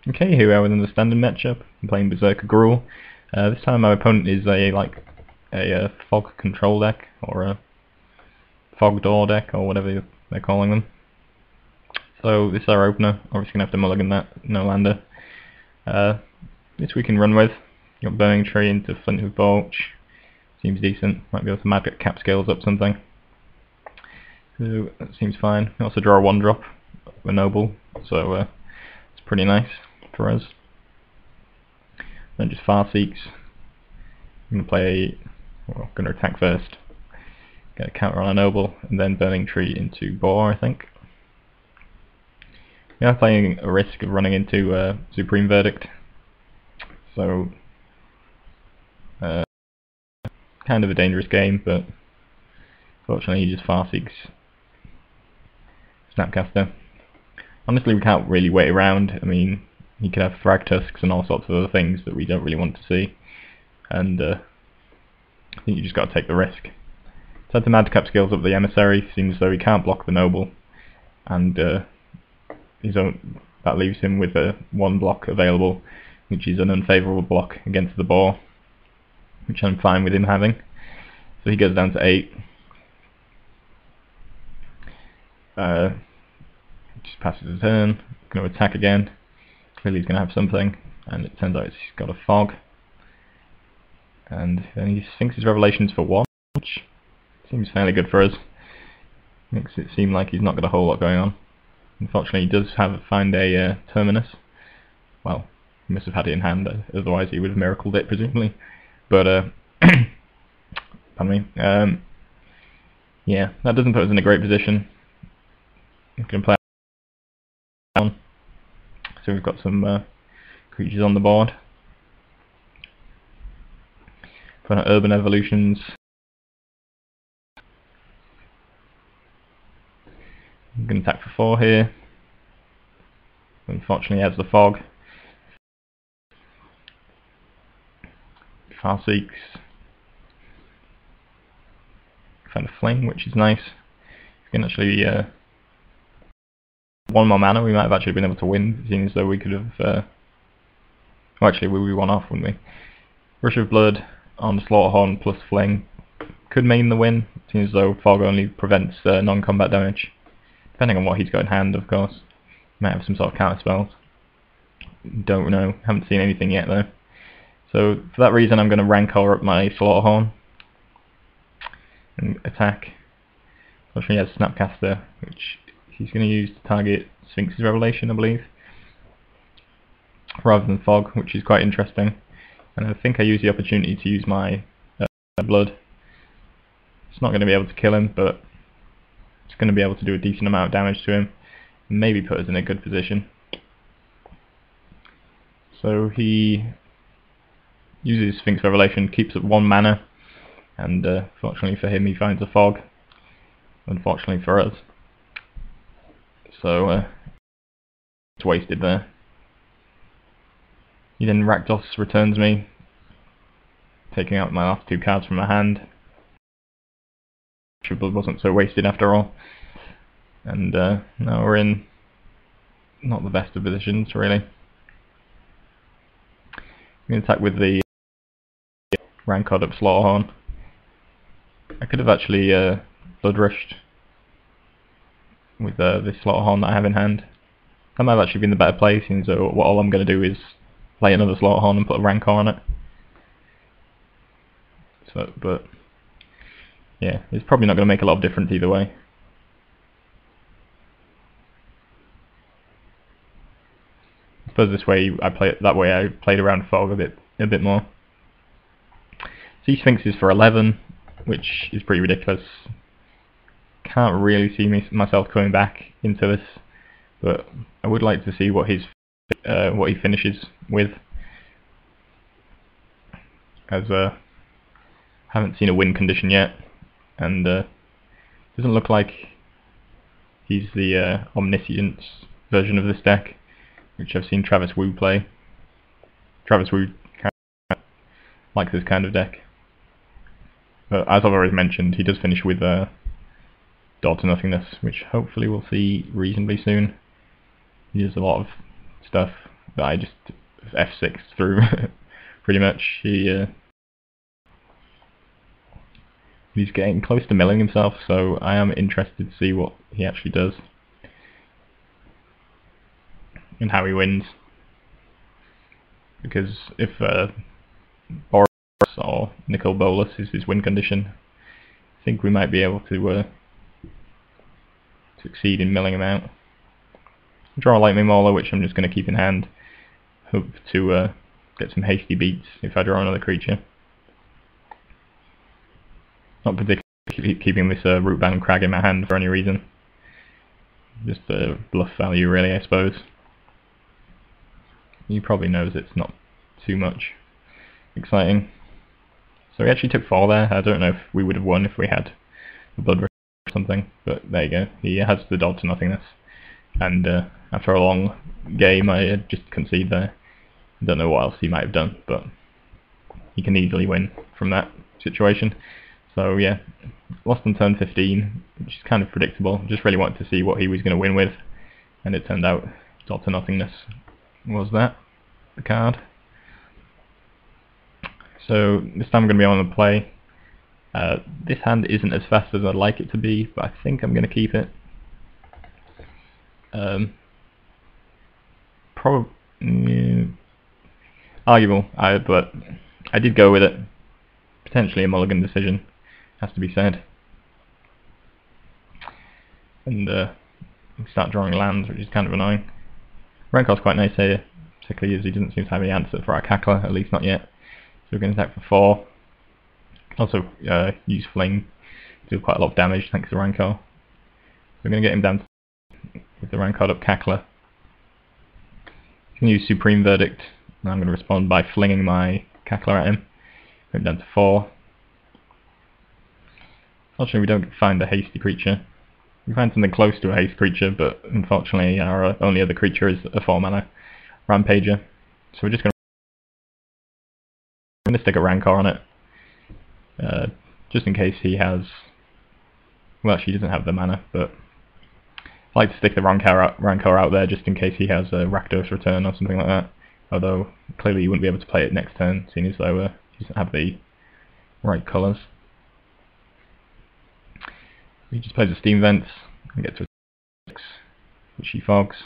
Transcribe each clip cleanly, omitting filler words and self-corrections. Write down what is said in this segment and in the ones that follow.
Okay, here we are within the standard matchup. I'm playing Berserker Gruul. This time my opponent is a fog control deck, or a Fogdoor deck, or whatever they're calling them. So this is our opener. Obviously gonna have to mulligan that, no lander. This we can run with. Got Burning Tree into Flint with Birch. Seems decent. Might be able to get cap scales up something. So that seems fine. We also draw a 1-drop, a noble, so it's pretty nice for us. Then just Far Seeks. I'm gonna attack first. Get a counter on a noble, and then Burning Tree into Boar, I think. We are playing a risk of running into Supreme Verdict, so kind of a dangerous game, but fortunately he just Far Seeks Snapcaster. Honestly, we can't really wait around. I mean, he could have Frag Tusks and all sorts of other things that we don't really want to see, and I think you just got to take the risk. So to madcap skills up the emissary, seems as though he can't block the noble, and that leaves him with a 1 block available, which is an unfavourable block against the boar, which I'm fine with him having. So he goes down to 8. Just passes his turn, going to attack again. Clearly he's going to have something, and it turns out he's got a fog. And then he sinks his revelations for 1, which seems fairly good for us. Makes it seem like he's not got a whole lot going on. Unfortunately, he does find a terminus. Well, he must have had it in hand, otherwise he would have miracled it, presumably. But, pardon me. Yeah, that doesn't put us in a great position. We can play on. So we've got some creatures on the board. For our urban evolutions. I'm going to attack for 4 here. Unfortunately, he has the fog. Far Seeks. Found a fling, which is nice. We can actually 1 more mana. We might have actually been able to win, seeing as though we could have. Well, actually, we won off, wouldn't we? Rush of Blood on Slaughterhorn plus fling could mean the win, seeing as though fog only prevents non-combat damage. Depending on what he's got in hand, of course. Might have some sort of counter spells. Don't know. Haven't seen anything yet, though. So, for that reason, I'm going to Rancor up my Slaughterhorn and attack. Unfortunately, he has Snapcaster, which he's going to use to target Sphinx's Revelation, I believe, rather than Fog, which is quite interesting. And I think I use the opportunity to use my Blood. It's not going to be able to kill him, but it's going to be able to do a decent amount of damage to him, and maybe put us in a good position. So he uses Sphinx Revelation, keeps up 1 mana, and fortunately for him he finds a fog, unfortunately for us. So it's wasted there. He then Rakdos returns me, taking out my last 2 cards from my hand. Blood wasn't so wasted after all. And now we're in not the best of positions, really. I'm going to attack with the Rancor up Slaughterhorn. I could have actually Blood Rushed with this Slaughterhorn that I have in hand. That might have actually been the better play, since what all I'm going to do is play another Slaughterhorn and put a Rancor on it. So, but yeah, it's probably not going to make a lot of difference either way. I suppose this way I played around fog a bit more. Sea Sphinx is for 11, which is pretty ridiculous. Can't really see myself coming back into this, but I would like to see what he finishes with, as haven't seen a win condition yet, and doesn't look like he's the omniscience version of this deck, which I've seen Travis Wu play. Travis Wu likes this kind of deck, but as I've already mentioned, he does finish with Door to Nothingness, which hopefully we'll see reasonably soon. He does a lot of stuff, but I just F6 through pretty much. He's getting close to milling himself, so I am interested to see what he actually does and how he wins. Because if Boris or Nicol Bolas is his win condition, I think we might be able to succeed in milling him out. Draw a Lightning Mauler, which I'm just going to keep in hand. Hope to get some hasty beats if I draw another creature. Not particularly keeping this Rootbound Crag in my hand for any reason. Just bluff value really, I suppose. He probably knows it's not too much exciting. So he actually took 4 there. I don't know if we would have won if we had a Blood Rush or something, but there you go. He has the dot to nothingness. And after a long game I just concede there. I don't know what else he might have done, but he can easily win from that situation. So yeah, lost on turn 15, which is kind of predictable. Just really wanted to see what he was going to win with, and it turned out dot to nothingness was that, the card. So this time I'm going to be on the play. This hand isn't as fast as I'd like it to be, but I think I'm going to keep it. Probably arguable, but I did go with it. Potentially a mulligan decision, has to be said. And we start drawing lands, which is kind of annoying. Rancor's quite nice here, particularly as he doesn't seem to have any answer for our Cackler, at least not yet. So we're going to attack for 4. Also use Fling to do quite a lot of damage thanks to Rancor. So we're going to get him down with the Rancor up Cackler. I'm going to use Supreme Verdict, and I'm going to respond by flinging my Cackler at him. Put him down to 4. Unfortunately we don't find a hasty creature. We find something close to a haste creature, but unfortunately our only other creature is a 4-mana Rampager. So we're just going to stick a Rancor on it, just in case he has... Well, she doesn't have the mana, but I like to stick the Rancor out there just in case he has a Rakdos Return or something like that. Although clearly you wouldn't be able to play it next turn, seeing as though he doesn't have the right colours. He just plays the Steam Vents and gets to a 6, which he fogs.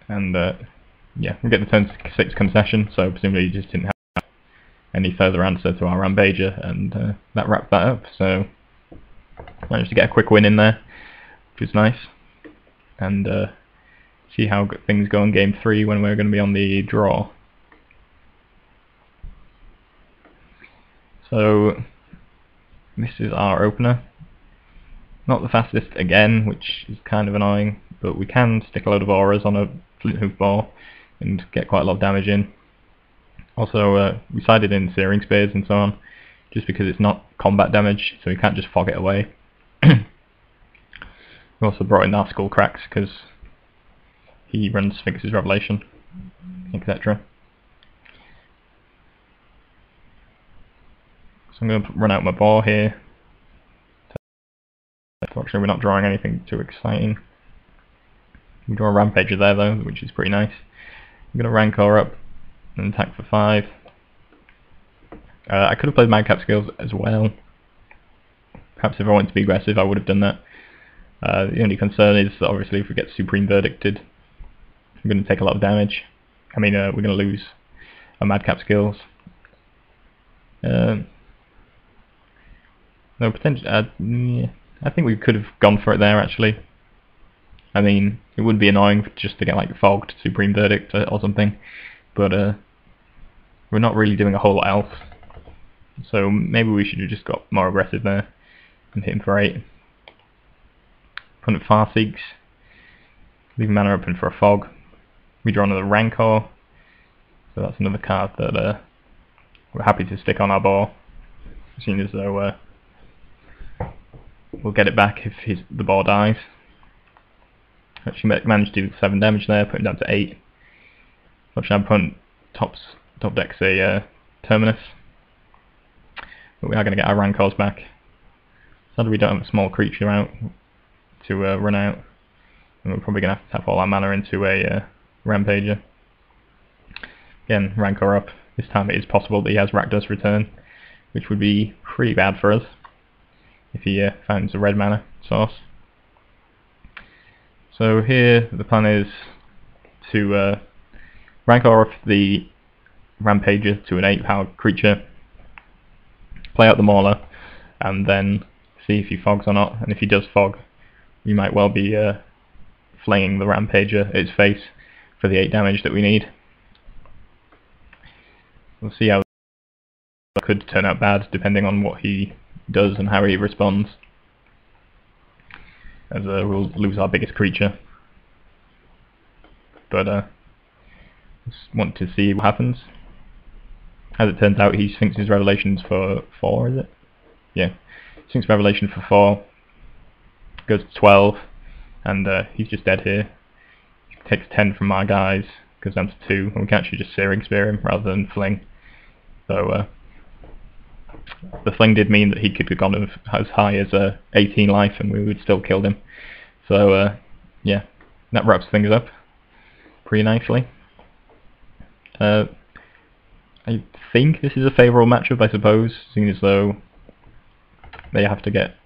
And yeah, we get the turn 6 concession, so presumably he just didn't have any further answer to our Rampager, and that wrapped that up. So managed to get a quick win in there, which was nice. And see how things go in game 3 when we're going to be on the draw. So this is our opener. Not the fastest again, which is kind of annoying, but we can stick a load of auras on a Flint Hoof Ball and get quite a lot of damage in. Also we sided in Searing Spears and so on, just because it's not combat damage, so we can't just fog it away. We also brought in our Skull Cracks because he runs Sphinx's Revelation, etc. So I'm going to run out my ball here. Unfortunately we're not drawing anything too exciting. We draw a Rampager there though, which is pretty nice. I'm going to Rancor up and attack for 5. I could have played Madcap Skills as well. Perhaps if I wanted to be aggressive I would have done that. The only concern is that obviously if we get Supreme Verdicted, I'm going to take a lot of damage. I mean, we're going to lose our Madcap Skills. No, potentially. Yeah, I think we could have gone for it there actually. I mean, it would be annoying just to get like fogged Supreme Verdict or something, but we're not really doing a whole lot else. So maybe we should have just got more aggressive there and hit him for 8. Opponent Far Seeks, leave mana open for a fog. We draw another Rancor, so that's another card that we're happy to stick on our board, seeing as though we'll get it back if the ball dies. Actually managed to do 7 damage there, put him down to 8. Unfortunately, our opponent top decks a Terminus, but we are going to get our Rancors back. Sadly we don't have a small creature out to run out. and we're probably going to have to tap all our mana into a Rampager. Again, Rancor up. This time it is possible that he has Rakdos return, which would be pretty bad for us if he finds a red mana source. So here the plan is to Rancor off the Rampager to an 8-power creature, play out the Mauler, and then see if he fogs or not. And if he does fog, we might well be flinging the Rampager at its face for the 8 damage that we need. We'll see how that could turn out bad depending on what he does and how he responds, as we'll lose our biggest creature. But just want to see what happens. As it turns out, he Sphinx's Revelations for 4, is it? Yeah. Sphinx Revelation for 4, goes to 12, and he's just dead here. He takes 10 from our guys, goes down to 2, and we can actually just Searing Spear him rather than Fling. So the Fling did mean that he could have gone as high as 18 life and we would still kill him. So yeah, that wraps things up pretty nicely. I think this is a favourable matchup, I suppose, seeing as though they have to get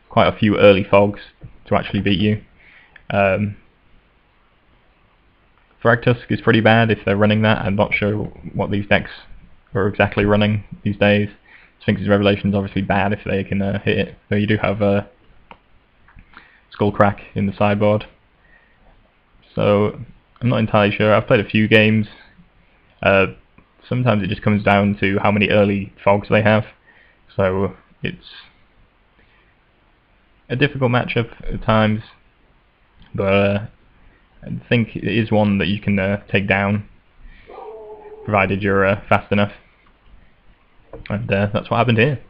quite a few early fogs to actually beat you. Thragtusk is pretty bad if they're running that. I'm not sure what these decks are exactly running these days. Sphinx's Revelation is obviously bad if they can hit it, though you do have Skullcrack in the sideboard. So I'm not entirely sure. I've played a few games. Sometimes it just comes down to how many early fogs they have. So it's a difficult matchup at times, but I think it is one that you can take down, provided you're fast enough. And that's what happened here.